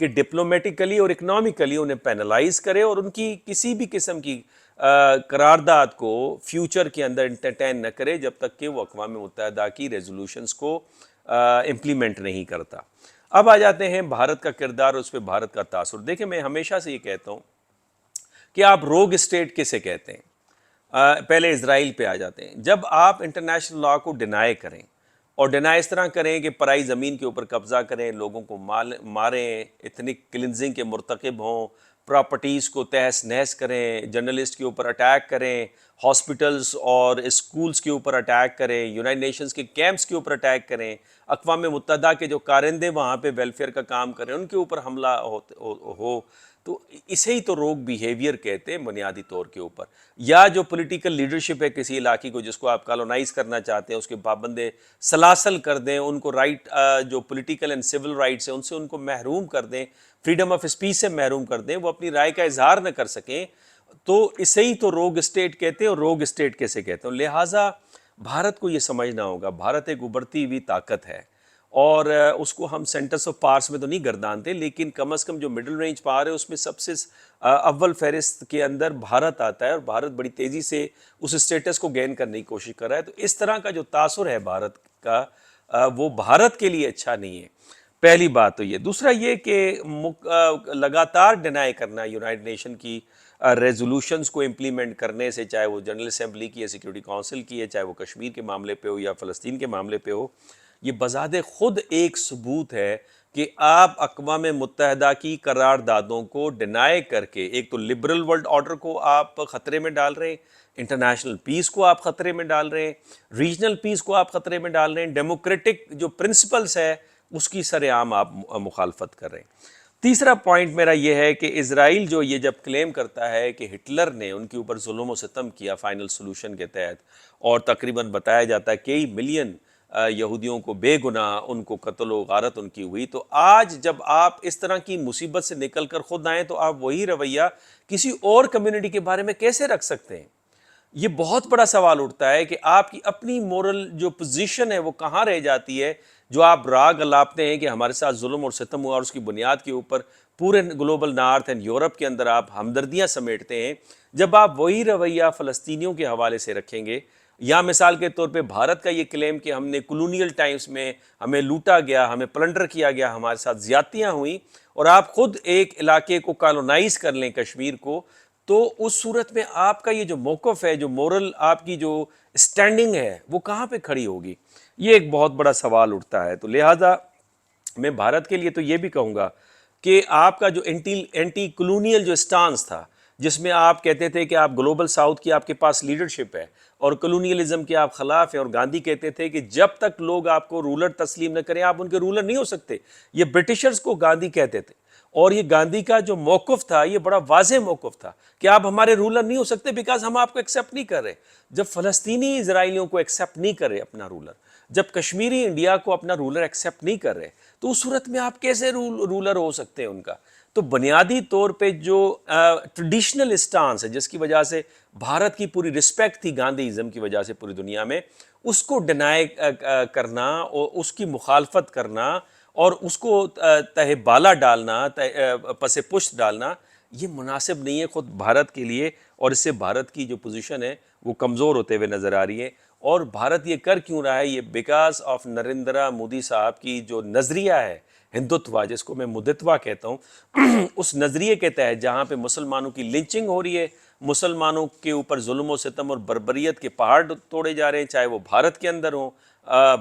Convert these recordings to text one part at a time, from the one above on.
کہ ڈپلومیٹیکلی اور اکنامکلی انہیں پینلائز کرے اور ان کی کسی بھی قسم کی قرارداد کو فیوچر کے اندر انٹرٹین نہ کرے جب تک کہ وہ اقوام متحدہ کی ریزولوشنز کو امپلیمنٹ نہیں کرتا۔ اب آ جاتے ہیں بھارت کا کردار اور اس پہ بھارت کا تاثر۔ دیکھیں میں ہمیشہ سے یہ کہتا ہوں کہ آپ روگ اسٹیٹ کسے کہتے ہیں؟ پہلے اسرائیل پہ آ جاتے ہیں۔ جب آپ انٹرنیشنل لاء کو ڈینائی کریں اور ڈینائی اس طرح کریں کہ پرائی زمین کے اوپر قبضہ کریں، لوگوں کو ماریں، ایتھنک کلنزنگ کے مرتکب ہوں، پراپرٹیز کو تہس نہس کریں، جرنلسٹ کے اوپر اٹیک کریں، ہاسپٹلز اور اسکولز کے اوپر اٹیک کریں، یونائٹڈ نیشنز کے کیمپس کے اوپر اٹیک کریں، اقوام متحدہ کے جو کارندے وہاں پہ ویلفیئر کا کام کریں ان کے اوپر حملہ ہو، تو اسے ہی تو روگ بیہیویئر کہتے ہیں بنیادی طور کے اوپر۔ یا جو پولیٹیکل لیڈرشپ ہے کسی علاقے کو جس کو آپ کالونائز کرنا چاہتے ہیں، اس کے پابندے سلاسل کر دیں، ان کو رائٹ جو پولیٹیکل اینڈ سول رائٹس ہیں ان سے ان کو محروم کر دیں، فریڈم آف اسپیچ سے محروم کر دیں، وہ اپنی رائے کا اظہار نہ کر سکیں، تو اسے ہی تو روگ اسٹیٹ کہتے ہیں۔ اور روگ اسٹیٹ کیسے کہتے ہیں؟ لہٰذا بھارت کو یہ سمجھنا ہوگا بھارت ایک ابھرتی ہوئی طاقت ہے، اور اس کو ہم سینٹرس آف پاورس میں تو نہیں گردانتے، لیکن کم از کم جو مڈل رینج پاور ہے اس میں سب سے اول فہرست کے اندر بھارت آتا ہے، اور بھارت بڑی تیزی سے اس اسٹیٹس کو گین کرنے کی کوشش کر رہا ہے۔ تو اس طرح کا جو تاثر ہے بھارت کا وہ بھارت کے لیے اچھا نہیں ہے۔ پہلی بات تو یہ۔ دوسرا یہ کہ لگاتار ڈینائی کرنا یونائٹڈ نیشن کی ریزولوشنز کو امپلیمنٹ کرنے سے، چاہے وہ جنرل اسمبلی کی ہے، سیکورٹی کونسل کی ہے، چاہے وہ کشمیر کے معاملے پہ ہو یا فلسطین کے معاملے پہ ہو، یہ بذات خود ایک ثبوت ہے کہ آپ اقوام متحدہ کی قراردادوں کو ڈینائی کر کے ایک تو لبرل ورلڈ آرڈر کو آپ خطرے میں ڈال رہے ہیں، انٹرنیشنل پیس کو آپ خطرے میں ڈال رہے ہیں، ریجنل پیس کو آپ خطرے میں ڈال رہے ہیں، ڈیموکریٹک جو پرنسپلز ہے اس کی سر عام آپ مخالفت کر رہے ہیں۔ تیسرا پوائنٹ میرا یہ ہے کہ اسرائیل جو یہ جب کلیم کرتا ہے کہ ہٹلر نے ان کے اوپر ظلم و ستم کیا فائنل سولوشن کے تحت، اور تقریباً بتایا جاتا ہے کئی ملین یہودیوں کو بے گناہ ان کو قتل و غارت ان کی ہوئی، تو آج جب آپ اس طرح کی مصیبت سے نکل کر خود آئیں تو آپ وہی رویہ کسی اور کمیونٹی کے بارے میں کیسے رکھ سکتے ہیں؟ یہ بہت بڑا سوال اٹھتا ہے کہ آپ کی اپنی مورل جو پوزیشن ہے وہ کہاں رہ جاتی ہے، جو آپ راگ الاپتے ہیں کہ ہمارے ساتھ ظلم اور ستم ہوا اور اس کی بنیاد کے اوپر پورے گلوبل نارتھ اینڈ یورپ کے اندر آپ ہمدردیاں سمیٹتے ہیں۔ جب آپ وہی رویہ فلسطینیوں کے حوالے سے رکھیں گے، یا مثال کے طور پہ بھارت کا یہ کلیم کہ ہم نے کلونیل ٹائمز میں ہمیں لوٹا گیا، ہمیں پلنڈر کیا گیا، ہمارے ساتھ زیادتیاں ہوئیں، اور آپ خود ایک علاقے کو کالونائز کر لیں کشمیر کو، تو اس صورت میں آپ کا یہ جو موقف ہے، جو مورل آپ کی جو اسٹینڈنگ ہے، وہ کہاں پہ کھڑی ہوگی؟ یہ ایک بہت بڑا سوال اٹھتا ہے۔ تو لہٰذا میں بھارت کے لیے تو یہ بھی کہوں گا کہ آپ کا جو اینٹی کلونیل جو اسٹانس تھا، جس میں آپ کہتے تھے کہ آپ گلوبل ساؤتھ کی آپ کے پاس لیڈرشپ ہے اور کلونیلزم کے آپ خلاف ہیں، اور گاندھی کہتے تھے کہ جب تک لوگ آپ کو رولر تسلیم نہ کریں آپ ان کے رولر نہیں ہو سکتے، یہ برٹشرز کو گاندھی کہتے تھے۔ اور یہ گاندھی کا جو موقف تھا یہ بڑا واضح موقف تھا کہ آپ ہمارے رولر نہیں ہو سکتے بیکاز ہم آپ کو ایکسیپٹ نہیں کر رہے۔ جب فلسطینی اسرائیلیوں کو ایکسیپٹ نہیں کر رہے اپنا رولر، جب کشمیری انڈیا کو اپنا رولر ایکسیپٹ نہیں کر رہے، تو اس صورت میں آپ کیسے رولر ہو سکتے ہیں ان کا؟ تو بنیادی طور پہ جو ٹریڈیشنل اسٹانس ہے جس کی وجہ سے بھارت کی پوری رسپیکٹ تھی گاندھی ازم کی وجہ سے پوری دنیا میں، اس کو ڈینائی کرنا اور اس کی مخالفت کرنا اور اس کو تہ بالا ڈالنا، پس پشت ڈالنا، یہ مناسب نہیں ہے خود بھارت کے لیے، اور اس سے بھارت کی جو پوزیشن ہے وہ کمزور ہوتے ہوئے نظر آ رہی ہے۔ اور بھارت یہ کر کیوں رہا ہے؟ یہ بیکاز آف نریندرا مودی صاحب کی جو نظریہ ہے ہندوتوا، جس کو میں مدتوا کہتا ہوں، اس نظریے کے تحت جہاں پہ مسلمانوں کی لنچنگ ہو رہی ہے، مسلمانوں کے اوپر ظلم و ستم اور بربریت کے پہاڑ توڑے جا رہے ہیں، چاہے وہ بھارت کے اندر ہوں،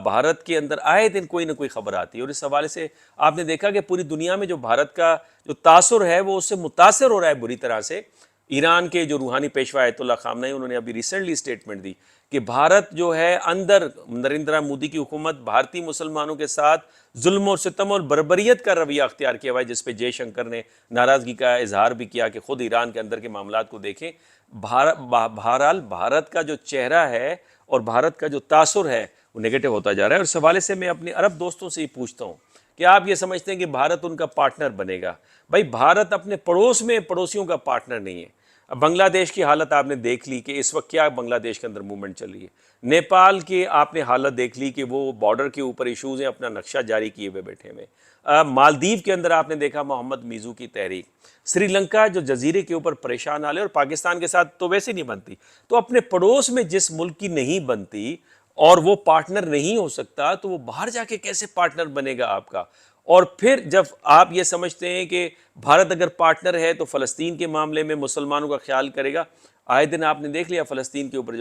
بھارت کے اندر آئے دن کوئی نہ کوئی خبر آتی ہے، اور اس حوالے سے آپ نے دیکھا کہ پوری دنیا میں جو بھارت کا جو تاثر ہے وہ اس سے متاثر ہو رہا ہے بری طرح سے۔ ایران کے جو روحانی پیشوا آیت اللہ خامنہ، انہوں نے ابھی ریسنٹلی اسٹیٹمنٹ دی کہ بھارت جو ہے اندر نریندرا مودی کی حکومت بھارتی مسلمانوں کے ساتھ ظلم و ستم اور بربریت کا رویہ اختیار کیا ہوا ہے، جس پہ جے شنکر نے ناراضگی کا اظہار بھی کیا کہ خود ایران کے اندر کے معاملات کو دیکھیں۔ بہرحال بھارت کا جو چہرہ ہے اور بھارت کا جو تاثر ہے وہ نیگیٹو ہوتا جا رہا ہے، اور اس حوالے سے میں اپنے عرب دوستوں سے ہی پوچھتا ہوں کہ آپ یہ سمجھتے ہیں کہ بھارت ان کا پارٹنر بنے گا؟ بھائی بھارت اپنے پڑوس میں پڑوسیوں کا پارٹنر نہیں ہے۔ اب بنگلہ دیش کی حالت آپ نے دیکھ لی کہ اس وقت کیا بنگلہ دیش کے اندر موومنٹ چل رہی ہے۔ نیپال کی آپ نے حالت دیکھ لی کہ وہ بارڈر کے اوپر ایشوز ہیں، اپنا نقشہ جاری کیے ہوئے بیٹھے ہوئے۔ مالدیو کے اندر آپ نے دیکھا محمد میزو کی تحریک، سری لنکا جو جزیرے کے اوپر پریشان حال ہے اور پاکستان کے ساتھ تو ویسے نہیں بنتی، تو اپنے پڑوس میں جس ملک کی نہیں بنتی اور وہ پارٹنر نہیں ہو سکتا تو وہ باہر جا کے کیسے پارٹنر بنے گا آپ کا؟ اور پھر جب آپ یہ سمجھتے ہیں کہ بھارت اگر پارٹنر ہے تو فلسطین کے معاملے میں مسلمانوں کا خیال کرے گا، آئے دن آپ نے دیکھ لیا فلسطین کے اوپر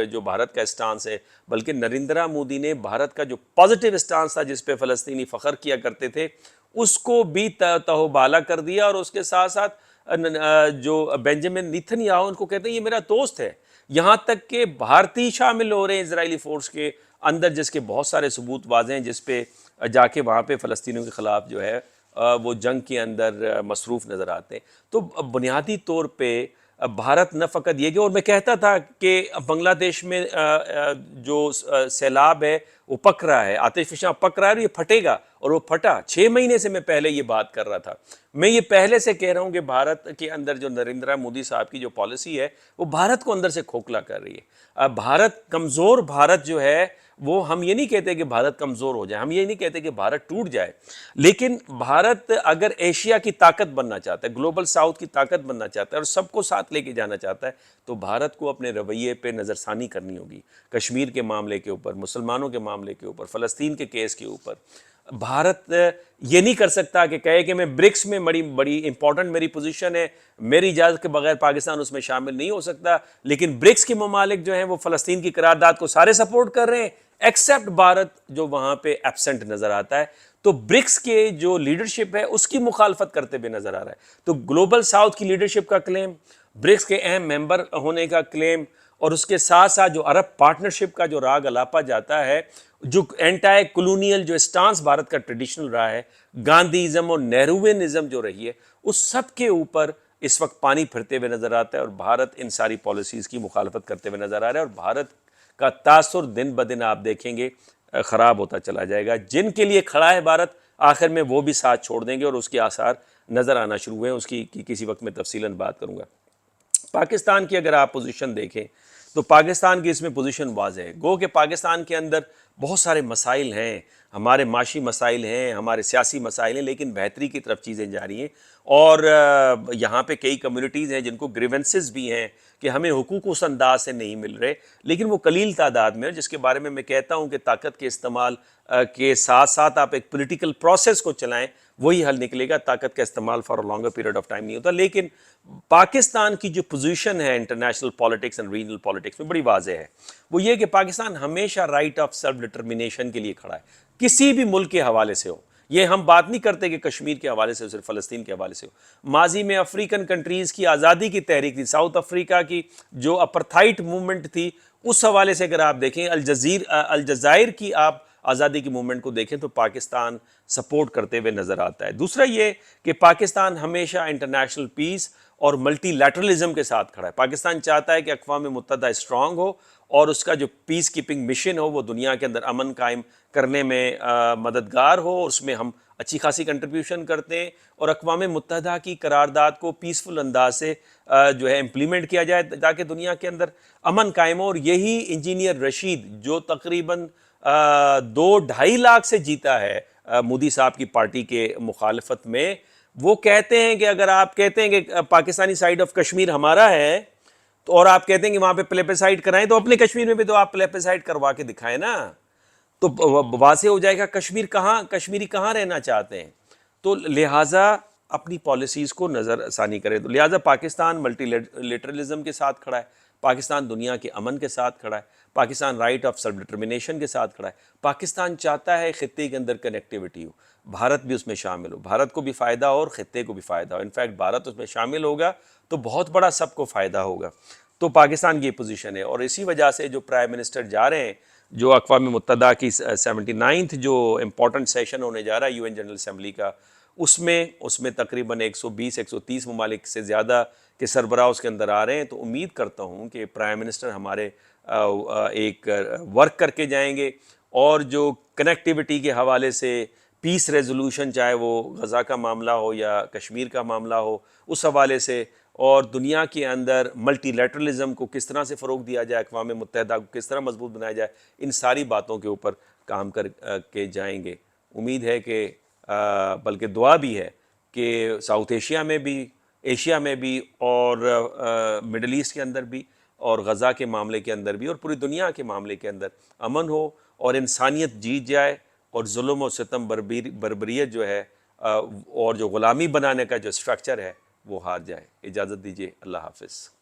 جو بھارت کا اسٹانس ہے، بلکہ نریندرا مودی نے بھارت کا جو پازیٹیو اسٹانس تھا جس پہ فلسطینی فخر کیا کرتے تھے اس کو بھی تہوبالا کر دیا، اور اس کے ساتھ ساتھ جو بینجامن نیتن یاہو ان کو کہتے ہیں یہ میرا دوست ہے، یہاں تک کہ بھارتی شامل ہو رہے ہیں اسرائیلی فورس کے اندر، جس کے بہت سارے ثبوت واضح ہیں، جس پہ جا کے وہاں پہ فلسطینیوں کے خلاف جو ہے وہ جنگ کے اندر مصروف نظر آتے ہیں۔ تو بنیادی طور پہ بھارت نہ فقط یہ کہ، اور میں کہتا تھا کہ بنگلہ دیش میں جو سیلاب ہے وہ پک رہا ہے، آتش فشاں پک رہا ہے اور یہ پھٹے گا، اور وہ پھٹا 6 مہینے سے میں پہلے یہ بات کر رہا تھا۔ میں یہ پہلے سے کہہ رہا ہوں کہ بھارت کے اندر جو نریندرا مودی صاحب کی جو پالیسی ہے وہ بھارت کو اندر سے کھوکھلا کر رہی ہے۔ بھارت کمزور، بھارت جو ہے وہ، ہم یہ نہیں کہتے کہ بھارت کمزور ہو جائے، ہم یہ نہیں کہتے کہ بھارت ٹوٹ جائے، لیکن بھارت اگر ایشیا کی طاقت بننا چاہتا ہے، گلوبل ساؤتھ کی طاقت بننا چاہتا ہے اور سب کو ساتھ لے کے جانا چاہتا ہے، تو بھارت کو اپنے رویے پہ نظر ثانی کرنی ہوگی، کشمیر کے معاملے کے اوپر، مسلمانوں کے معاملے کے اوپر، فلسطین کے کیس کے اوپر۔ بھارت یہ نہیں کر سکتا کہ کہے کہ میں برکس میں بڑی امپورٹنٹ میری پوزیشن ہے، میری اجازت کے بغیر پاکستان اس میں شامل نہیں ہو سکتا، لیکن برکس کے ممالک جو ہیں وہ فلسطین کی قرارداد کو سارے سپورٹ کر رہے ہیں ایکسیپٹ بھارت جو وہاں پہ ایبسنٹ نظر آتا ہے۔ تو برکس کے جو لیڈرشپ ہے اس کی مخالفت کرتے ہوئے نظر آ رہا ہے۔ تو گلوبل ساؤتھ کی لیڈرشپ کا کلیم، برکس کے اہم ممبر ہونے کا کلیم، اور اس کے ساتھ ساتھ جو عرب پارٹنرشپ کا جو راگ الاپا جاتا ہے، جو اینٹائی کلونیل جو اسٹانس بھارت کا ٹریڈیشنل رہا ہے، گاندھیزم اور نہروینزم جو رہی ہے، اس سب کے اوپر اس وقت پانی پھرتے ہوئے نظر آتا ہے، اور بھارت ان ساری پالیسیز کی مخالفت کرتے ہوئے نظر آ رہا ہے، اور بھارت کا تاثر دن بدن آپ دیکھیں گے خراب ہوتا چلا جائے گا۔ جن کے لیے کھڑا ہے بھارت، آخر میں وہ بھی ساتھ چھوڑ دیں گے، اور اس کے آثار نظر آنا شروع ہوئے ہیں، اس کی کسی وقت میں تفصیلاً بات کروں گا۔ پاکستان کی اگر آپ پوزیشن دیکھیں تو پاکستان کی اس میں پوزیشن واضح ہے، گو کہ پاکستان کے اندر بہت سارے مسائل ہیں، ہمارے معاشی مسائل ہیں، ہمارے سیاسی مسائل ہیں، لیکن بہتری کی طرف چیزیں جاری ہیں، اور یہاں پہ کئی کمیونٹیز ہیں جن کو گریونسز بھی ہیں کہ ہمیں حقوق اس انداز سے نہیں مل رہے، لیکن وہ قلیل تعداد میں، جس کے بارے میں کہتا ہوں کہ طاقت کے استعمال کے ساتھ ساتھ آپ ایک پولیٹیکل پروسیس کو چلائیں، وہی حل نکلے گا۔ طاقت کا استعمال for a longer period of time نہیں ہوتا، لیکن پاکستان کی جو پوزیشن ہے international politics and regional politics میں بڑی واضح ہے، وہ یہ کہ پاکستان ہمیشہ رائٹ آف سیلف ڈٹرمنیشن کے لیے کھڑا ہے، کسی بھی ملک کے حوالے سے ہو۔ یہ ہم بات نہیں کرتے کہ کشمیر کے حوالے سے ہو، صرف فلسطین کے حوالے سے ہو۔ ماضی میں افریقن کنٹریز کی آزادی کی تحریک تھی، ساؤتھ افریقہ کی جو اپرتھائٹ موومنٹ تھی، اس حوالے سے اگر آپ دیکھیں، الجزائر کی آپ آزادی کی موومنٹ کو دیکھیں تو پاکستان سپورٹ کرتے ہوئے نظر آتا ہے۔ دوسرا یہ کہ پاکستان ہمیشہ انٹرنیشنل پیس اور ملٹی لیٹرلزم کے ساتھ کھڑا ہے۔ پاکستان چاہتا ہے کہ اقوام متحدہ اسٹرانگ ہو اور اس کا جو پیس کیپنگ مشن ہو وہ دنیا کے اندر امن قائم کرنے میں مددگار ہو، اور اس میں ہم اچھی خاصی کنٹریبیوشن کرتے ہیں، اور اقوام متحدہ کی قرارداد کو پیسفل انداز سے جو ہے امپلیمنٹ کیا جائے تاکہ دنیا کے اندر امن قائم ہو۔ اور یہی انجینئر رشید جو تقریباً 2-2.5 لاکھ سے جیتا ہے مودی صاحب کی پارٹی کے مخالفت میں، وہ کہتے ہیں کہ اگر آپ کہتے ہیں کہ پاکستانی سائیڈ آف کشمیر ہمارا ہے، تو اور آپ کہتے ہیں کہ وہاں پہ پلیبیسائٹ کرائیں، تو اپنے کشمیر میں بھی تو آپ پلیبیسائٹ کروا کے دکھائیں نا، تو واضح ہو جائے گا کشمیری کہاں رہنا چاہتے ہیں۔ تو لہٰذا اپنی پالیسیز کو نظر ثانی کرے، تو لہٰذا پاکستان ملٹی لیٹرلزم کے ساتھ کھڑا ہے، پاکستان دنیا کے امن کے ساتھ کھڑا ہے، Pakistan right of self determination کے ساتھ کھڑا ہے، پاکستان چاہتا ہے خطے کے اندر کنیکٹیوٹی ہو، بھارت بھی اس میں شامل ہو، بھارت کو بھی فائدہ ہو اور خطے کو بھی فائدہ ہو، انفیکٹ بھارت اس میں شامل ہوگا تو بہت بڑا سب کو فائدہ ہوگا۔ تو پاکستان کی پوزیشن ہے، اور اسی وجہ سے جو پرائم منسٹر جا رہے ہیں، جو اقوام متحدہ کی 79 جو امپورٹنٹ سیشن ہونے جا رہا ہے یو این جنرل اسمبلی کا، اس میں تقریباً 120-130 ممالک سے زیادہ کے سربراہ اس کے اندر آ رہے ہیں، تو امید کرتا ہوں کہ پرائم منسٹر ہمارے ایک ورک کر کے جائیں گے، اور جو کنیکٹیوٹی کے حوالے سے پیس ریزولوشن، چاہے وہ غزہ کا معاملہ ہو یا کشمیر کا معاملہ ہو، اس حوالے سے، اور دنیا کے اندر ملٹی لیٹرلزم کو کس طرح سے فروغ دیا جائے، اقوام متحدہ کو کس طرح مضبوط بنایا جائے، ان ساری باتوں کے اوپر کام کر کے جائیں گے۔ امید ہے کہ بلکہ دعا بھی ہے کہ ساؤتھ ایشیا میں بھی اور مڈل ایسٹ کے اندر بھی اور غزہ کے معاملے کے اندر بھی اور پوری دنیا کے معاملے کے اندر امن ہو اور انسانیت جیت جائے اور ظلم و ستم بربریت جو ہے اور جو غلامی بنانے کا جو سٹرکچر ہے وہ ہار جائے۔ اجازت دیجیے، اللہ حافظ۔